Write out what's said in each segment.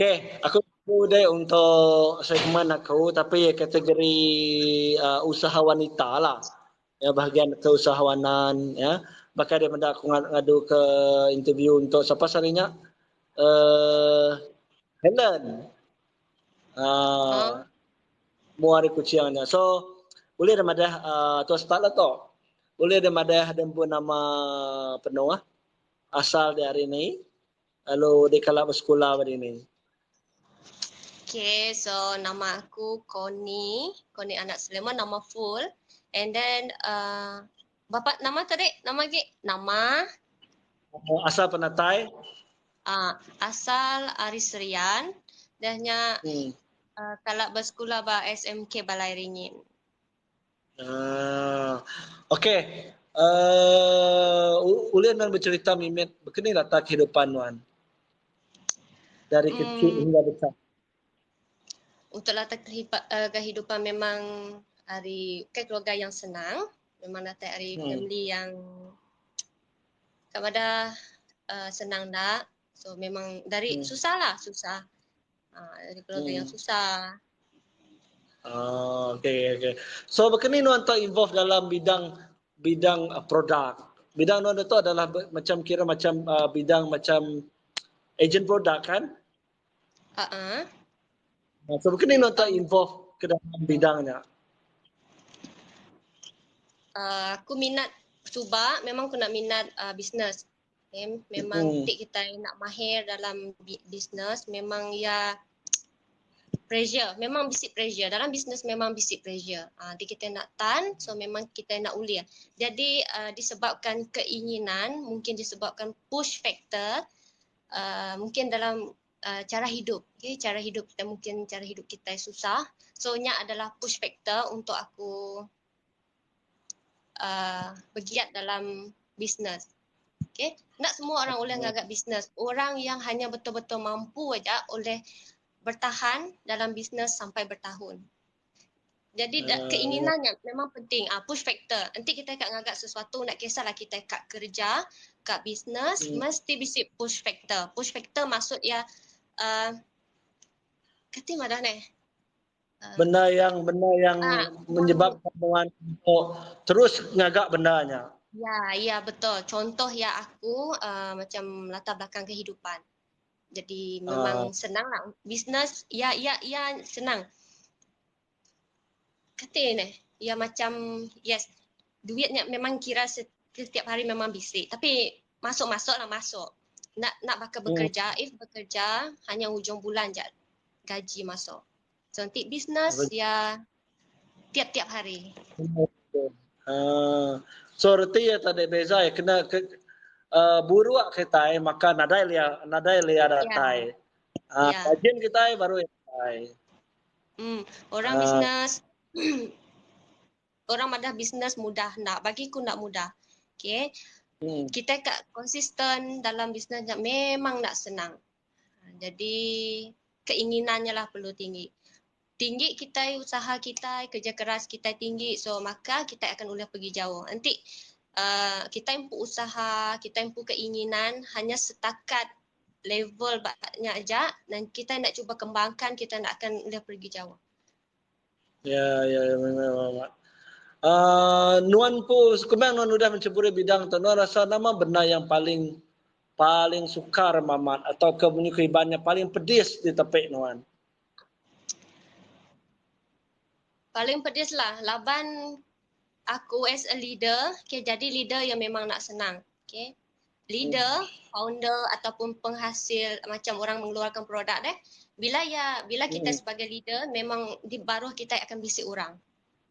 Okay, aku deh untuk segmen aku, tapi kategori usaha wanita lah. Ya, bahagian keusahawanan, ya. Bahkan daripada aku ngadu ke interview untuk siapa sarinya? Helen. Oh, Muari kuciangnya. So, boleh daripada tu start lah tu. Boleh daripada ada pun nama penuh asal dari ini. Lalu di kalau bersekolah pada ini. okay. So nama aku Connie Anak Sulaiman, nama full. And then bapa nama tadi, nama lagi? Nama Asal penatai. asal Aris Rian. Dahnya Hmm. kalau bersekolah ba SMK Balai Ringin. Okey. Ulin dan bercerita Mimit, begini tak kehidupan Wan. Dari kecil hingga besar. Untuk latar kehidupan memang dari keluarga yang senang. Memang datang dari family yang kepada senang tak. So memang dari susah lah, susah. Dari keluarga yang susah. Okay. So begini Nuan tak involve dalam bidang produk. Bidang Nuan itu adalah macam kira macam bidang macam agent produk kan? So begini Nuan tak involve ke dalam bidangnya. Aku minat subak, memang aku nak minat bisnes. Memang kita nak mahir dalam bisnes, memang ya pressure, memang bisik pressure. Dalam bisnes memang bisik pressure. Jadi kita nak tan, so memang kita nak ulia. Jadi disebabkan keinginan, mungkin disebabkan push factor, mungkin dalam cara hidup. Okay? Cara hidup kita mungkin cara hidup kita susah. So nya adalah push factor untuk aku bergiat dalam bisnes. Okay? Nak semua orang boleh ngagak bisnes. Orang yang hanya betul-betul mampu aja oleh bertahan dalam bisnes sampai bertahun. Jadi keinginannya memang penting. Push factor. Nanti kita kat ngagak sesuatu, nak kisahlah kita kat kerja, kat bisnes, mesti bisik push factor. Push factor maksud ya, kata mana ni? Benda yang menyebabkan Nuan untuk terus ngagak bendanya. Ya betul. Contoh ya aku macam latar belakang kehidupan. Jadi memang senang lah. Bisnes, ya senang. Kata ni, ya macam, yes, duitnya memang kira setiap hari memang bisik. Tapi masuk lah masuk. Nak bakal bekerja, if bekerja hanya hujung bulan je gaji masuk. So nanti bisnes ya tiap-tiap hari. So reti ya tadi beza ya kena buruak kita maka nadai lia datai. Kajian kita baru ya. Orang bisnes orang madah bisnes mudah nak, bagiku nak mudah. Okay. Kita kat konsisten dalam bisnes memang nak senang. Jadi keinginannya lah perlu tinggi. Tinggi kita, usaha kita, kerja keras kita tinggi, so maka kita akan boleh pergi jauh. Nanti kita impu usaha, kita impu keinginan hanya setakat level banyak aja dan kita nak cuba kembangkan, kita nak akan boleh pergi jauh. Ya memang. Nuan pun sekarang Nuan sudah menceburi bidang tu. Nuan rasa nama benda yang paling sukar mamat atau kebanyakan paling pedis di tepik Nuan. Paling pedis lah laban aku as a leader. Okay, jadi leader yang memang nak senang. Okay. Leader, founder ataupun penghasil macam orang mengeluarkan produk bila kita sebagai leader memang di baruh kita akan bisik orang.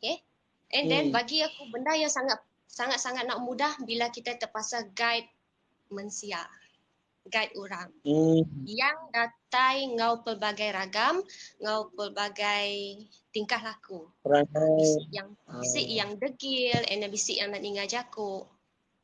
Okay. And then bagi aku benda yang sangat nak mudah bila kita terpaksa guide manusia, guide orang. Yang datai ngau pelbagai ragam, ngau pelbagai tingkah laku. Bisik yang degil, and bisik yang nak tinggal jakuk.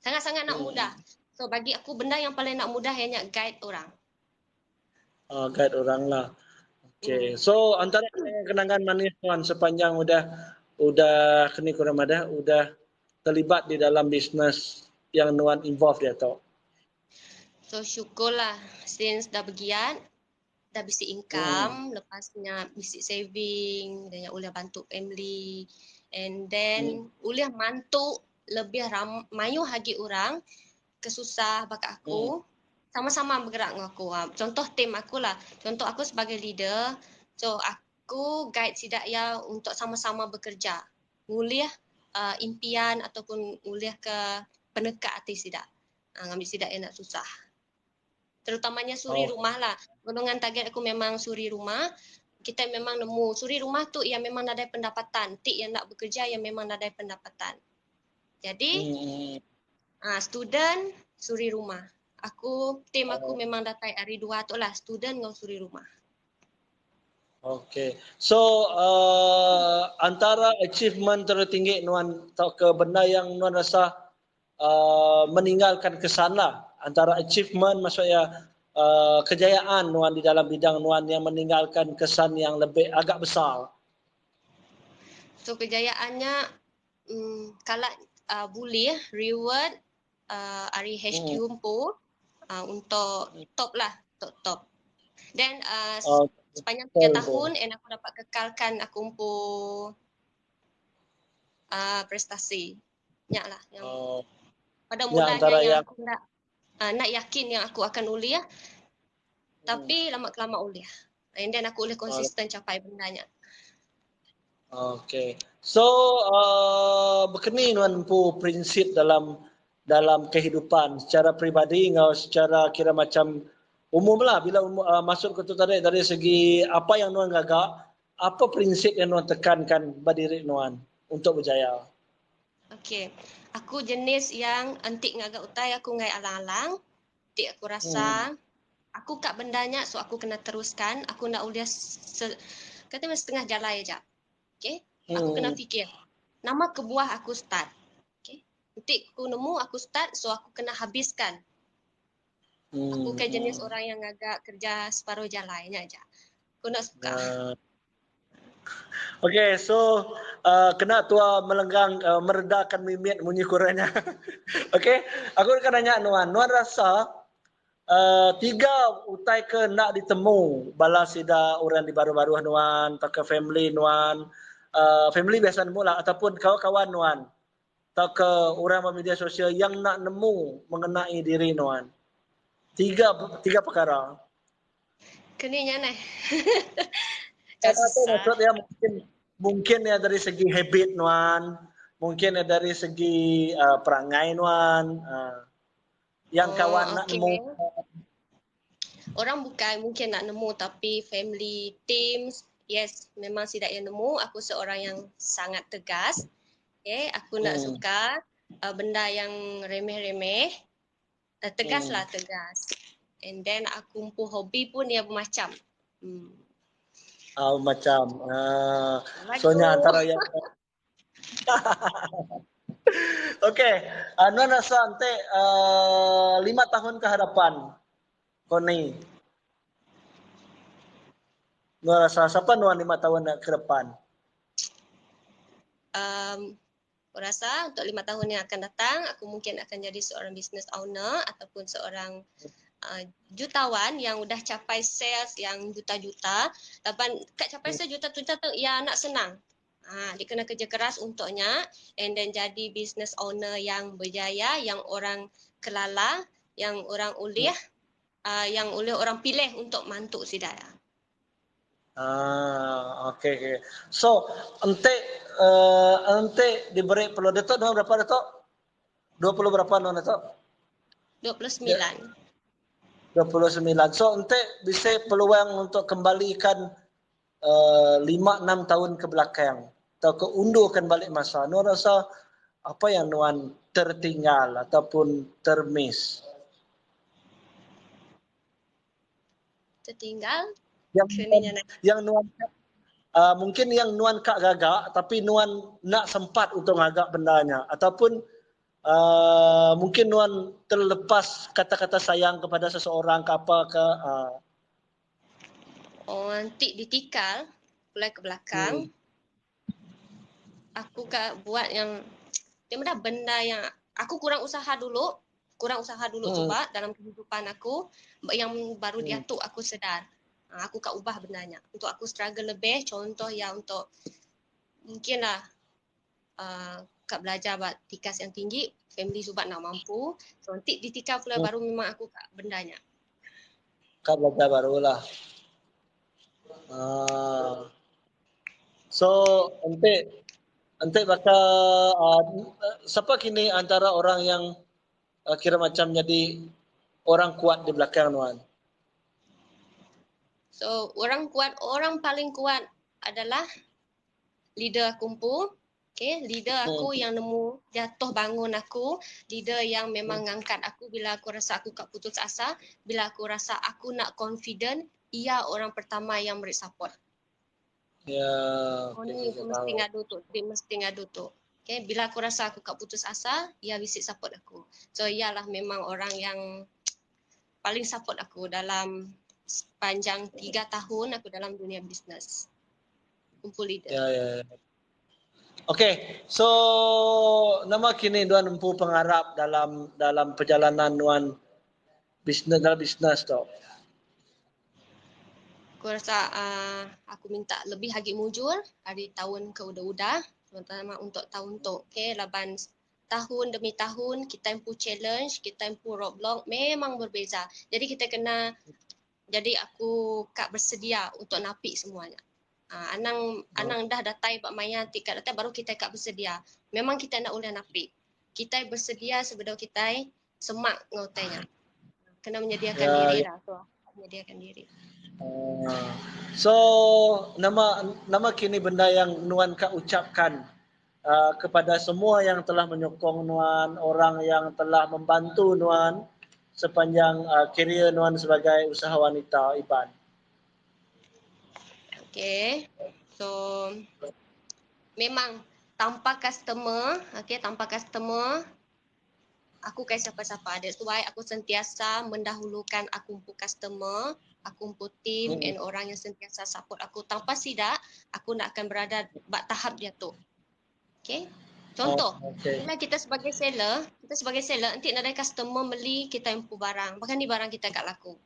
Sangat-sangat nak mudah. So bagi aku benda yang paling nak mudah hanya guide orang. Guide orang lah. Okay. So antara kenangan manis Nuan sepanjang udah kini kurang ada udah terlibat di dalam bisnes yang Nuan involved ya tau. So syukurlah since dah bergiat dah bisi income, lepasnya bisi saving, dan yang ulah bantu family, and then ulah mantu lebih mayu hagi orang kesusah baka aku, sama-sama bergerak dengan aku. Contoh tim aku lah, contoh aku sebagai leader, so aku guide sidak ya untuk sama-sama bekerja, nguliah impian ataupun nguliah ke peneka hati sidak, ngambil sidak yang nak susah. Terutamanya suri rumah lah. Golongan target aku memang suri rumah. Kita memang nemu suri rumah tu yang memang ada pendapatan. Tik yang nak bekerja yang memang ada pendapatan. Jadi, student suri rumah. Tim aku memang datai hari 2 tu lah. Student dengan suri rumah. Okay. So, antara achievement tertinggi Nuan atau ke benda yang Nuan rasa meninggalkan kesan lah. Antara achievement maksudnya kejayaan Nuan di dalam bidang Nuan yang meninggalkan kesan yang lebih agak besar. So kejayaannya kalau boleh reward hari HQ pun untuk top lah, top. Then sepanjang 3 tahun and aku dapat kekalkan aku pun prestasi. Nyak lah yang pada mulanya yang aku nak yakin yang aku akan uliah, tapi lama-kelama uliah. And then aku boleh konsisten capai bendanya. Okay. So, berkeni Nuan pu prinsip dalam kehidupan secara peribadi atau secara kira macam umum lah. Bila masuk ke tu tadi dari segi apa yang Nuan gagak, apa prinsip yang Nuan tekankan bagi diri Nuan untuk berjaya? Okay. Aku jenis yang antik ngagak utai aku ngai alang-alang. Antik aku rasa aku kat bendanya, so aku kena teruskan. Aku nak uliah katanya setengah jalan aja. Okay. Aku kena fikir. Nama kebuah aku start. Okay. Nanti aku nemu aku start, so aku kena habiskan. Aku kan jenis orang yang agak kerja separuh jalannya aja. Aku nak suka. Okay, so kena tua melenggang meredakan mimit bunyi kurangnya. Okay, aku akan nanya Nuan. Nuan rasa 3 utai ke nak ditemu balas sida orang di baru-baru Nuan, atau ke family Nuan, family biasa nemu lah, ataupun kawan-kawan Nuan, atau ke orang media sosial yang nak nemu mengenai diri Nuan. 3 perkara. Keninya nih. Karena itu maksudnya mungkin ya dari segi habit Nuan, mungkin ya dari segi perangai Nuan, yang kawan nak nemu. Orang bukan mungkin nak nemu, tapi family, teams, yes, memang tidak yang nemu. Aku seorang yang sangat tegas. Okay, aku nak suka benda yang remeh-remeh. Tegaslah, tegas. And then aku pun hobi pun dia bermacam. Macam soalnya antara yang Okey, Nuan rasa nanti 5 tahun ke hadapan Koni. Nuan rasa siapa Nuan 5 tahun ke depan? Aku rasa untuk 5 tahun yang akan datang, aku mungkin akan jadi seorang business owner ataupun seorang jutawan yang udah capai sales yang juta-juta. Tapi kat capai sales juta-juta tu ya nak senang. Dia kena kerja keras untuknya, and then jadi business owner yang berjaya, yang orang kelala, yang orang uliah, yang oleh orang pilih untuk mantuk sidaya. Okay. So, ente diberi perlu Datuk Nuan berapa Datuk? 20 berapa Nuan Datuk? 29. 29. So, ente bisa peluang untuk kembalikan 5-6 tahun ke belakang atau keundurkan balik masa. Nuan rasa apa yang Nuan tertinggal ataupun termiss? Tertinggal? Yang Nuan mungkin yang Nuan kak gagak tapi Nuan nak sempat untuk ngagak bendanya, ataupun mungkin Nuan terlepas kata-kata sayang kepada seseorang ke apa ke nanti ditikal mulai ke belakang. Aku buat yang dia mudah benda yang aku kurang usaha dulu cuba dalam kehidupan aku, yang baru diatuk aku sedar. Aku kak ubah benarnya. Untuk aku struggle lebih, contoh ya untuk mungkin lah kak belajar buat tikas yang tinggi, family subat nak mampu. So nanti di tika pula baru memang aku kak bendanya. Kak belajar barulah. So ente bakal siapa kini antara orang yang kira macam jadi orang kuat di belakang Nuan? So orang paling kuat adalah leader kumpu. Okay, leader aku yang nemu jatuh bangun aku, leader yang memang ngangkat aku bila aku rasa aku kat putus asa, bila aku rasa aku nak confident, ia orang pertama yang beri support. Ya, Ni mesti ngadu tu, dia mesti ngadu tu. Okay, bila aku rasa aku kat putus asa, ia visit support aku. So ialah memang orang yang paling support aku dalam sepanjang 3 tahun aku dalam dunia bisnes. Kumpul leader. Ya. Okey, so nama kini Nuan empu pengarap dalam perjalanan Nuan dalam bisnes tu. Aku rasa aku minta lebih lagi mujur hari tahun ke udah-udah, terutama untuk tahun tu. Okay, laban tahun demi tahun kita impu challenge, kita impu roadblock memang berbeza. Jadi kita kena, jadi aku kak bersedia untuk napi semuanya. Anang dah datai pak maya tika datai baru kita kak bersedia. Memang kita nak ulah napi. Kita bersedia sebelum kita semak ngotainya. Kena menyediakan diri lah tu. Menyediakan diri. So nama kini benda yang Nuan kak ucapkan kepada semua yang telah menyokong Nuan, orang yang telah membantu Nuan sepanjang karier Nuan sebagai usahawan wanita Iban. Okay, so memang tanpa customer, aku kayak siapa-siapa. That's why aku sentiasa mendahulukan aku umpu customer, aku umpu team and orang yang sentiasa support aku. Tanpa sidak, aku nak akan berada pada tahap dia tu. Okay, contoh, bila kita sebagai seller, nanti ada customer beli, kita umpu barang. Bahkan ni barang kita kat laku.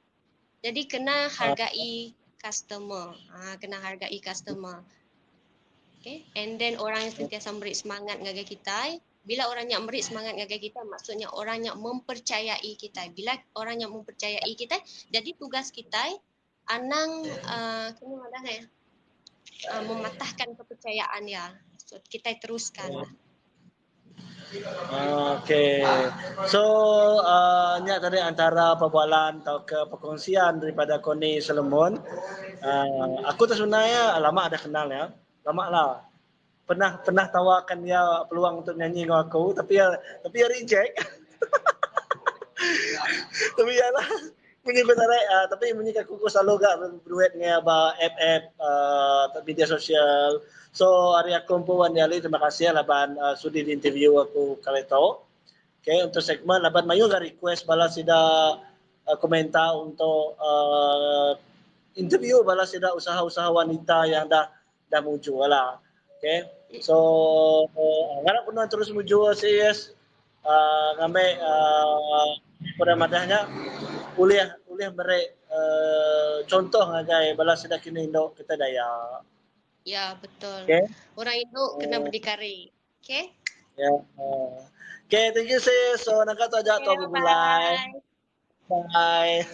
Jadi kena hargai customer. Kena hargai customer. Okay. And then orang yang sentiasa beri semangat ngagai kita. Bila orang yang beri semangat ngagai kita, maksudnya orang yang mempercayai kita. Bila orang yang mempercayai kita, jadi tugas kita anang mematahkan kepercayaan dia. So kita teruskan lah. Okay. So, nya tadi antara perbualan atau ke perkongsian daripada Connie Solomon. Aku tu sebenarnya lama ada kenal ya. Lama lah. Pernah tawarkan dia peluang untuk nyanyi dengan aku, tapi ya reject. Tapi ya lah. Bunyi aku tarik, tapi bunyi aku selalu gak berduet dengan FF media sosial. So hari aku pun Ali, terima kasih laban sudi di interview aku kali itu. Okay, untuk segmen laban mayu gak request balas sida komentar untuk interview balas sida usaha-usaha wanita yang dah muncul lah. Okay, so ngarap pun terus muncul CS ngambil pada madahnya ulih beri contoh ngagai balas sida kini Indo kita daya. Ya, betul. Okay. Orang Indo kena berdikari. Okay? Ya. Okay, thank you sis. So, nakataja to Okay, bye. Bye.